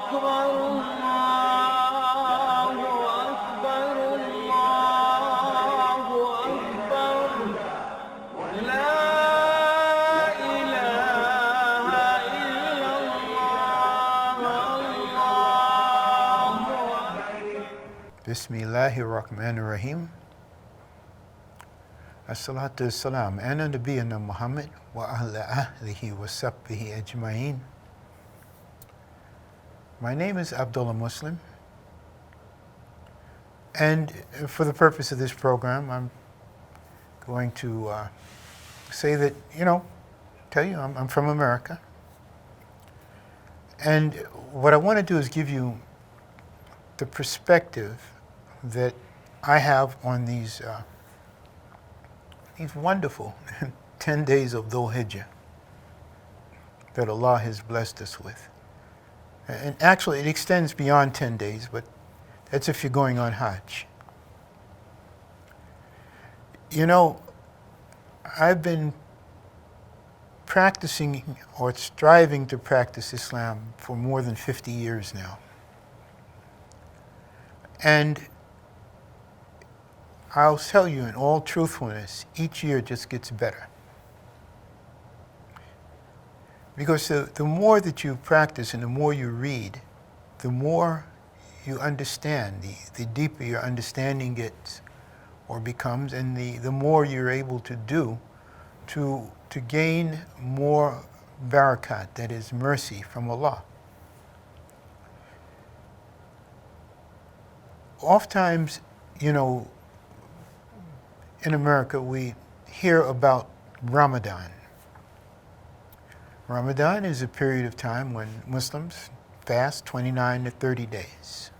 Bismillahir Rahmanir Rahim. As-salatu as-salam ala nabiyyina Muhammad wa ala ahlihi wa sahbihi ajma'in. My name is Abdullah Muslim, and for the purpose of this program, I'm going to say that, tell you I'm from America. And what I want to do is give you the perspective that I have on these wonderful 10 days of Dhul Hijjah that Allah has blessed us with. And actually it extends beyond 10 days, but that's if you're going on Hajj. I've been practicing or striving to practice Islam for more than 50 years now. And I'll tell you in all truthfulness, each year just gets better. Because the more that you practice and the more you read, the more you understand, the deeper your understanding gets or becomes, and the more you're able to do to gain more barakat, that is mercy from Allah. Oftentimes, in America, we hear about Ramadan. Ramadan is a period of time when Muslims fast 29 to 30 days,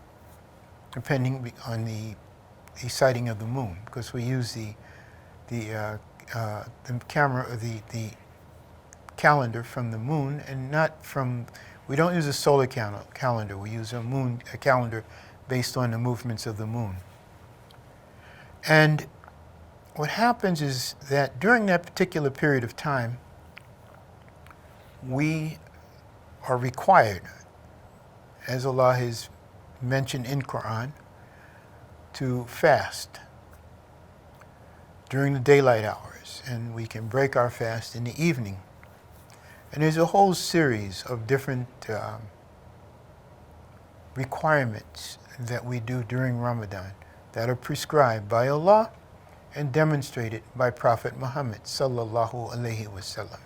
depending on the sighting of the moon, because we use the camera or the calendar from the moon, and not from. We don't use a solar calendar. We use a calendar based on the movements of the moon. And what happens is that during that particular period of time, we are required, as Allah has mentioned in Quran, to fast during the daylight hours, and we can break our fast in the evening. And there's a whole series of different requirements that we do during Ramadan that are prescribed by Allah and demonstrated by Prophet Muhammad sallallahu alaihi wasallam.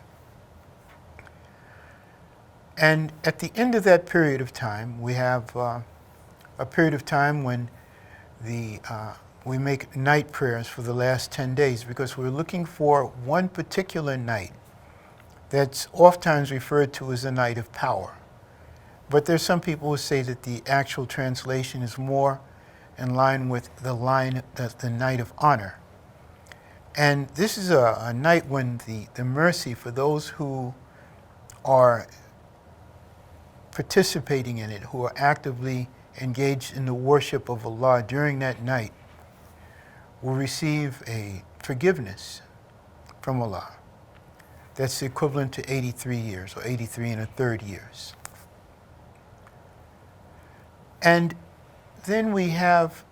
And at the end of that period of time, we have a period of time when we make night prayers for the last 10 days, because we're looking for one particular night that's oftentimes referred to as a night of power. But there's some people who say that the actual translation is more in line with the night of honor. And this is a night when the mercy for those who are participating in it, who are actively engaged in the worship of Allah during that night, will receive a forgiveness from Allah. That's equivalent to 83 years, or 83 and a third years. And then we have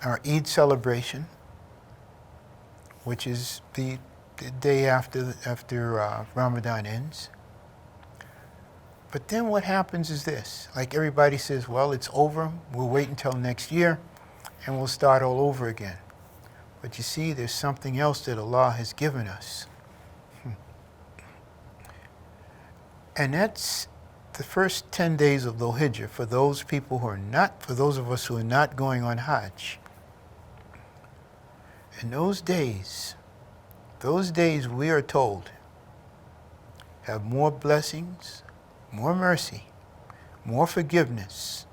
our Eid celebration, which is the day after Ramadan ends. But then what happens is this, like everybody says, well, it's over, we'll wait until next year, and we'll start all over again. But you see, there's something else that Allah has given us. And that's the first 10 days of Dhul Hijjah for those people who are not, for those of us who are not going on Hajj. And those days we are told have more blessings, more mercy, more forgiveness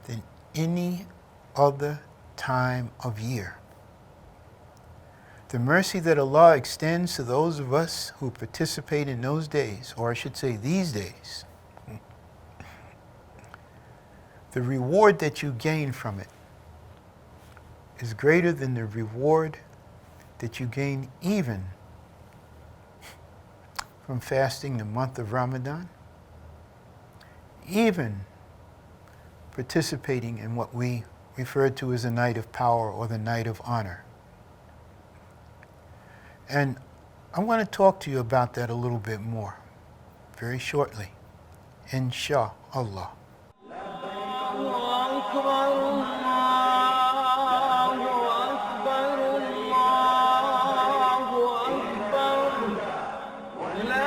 than any other time of year. The mercy that Allah extends to those of us who participate in those days, or I should say these days, the reward that you gain from it is greater than the reward that you gain even from fasting the month of Ramadan, even participating in what we refer to as the night of power or the night of honor. And I want to talk to you about that a little bit more very shortly, inshallah. لا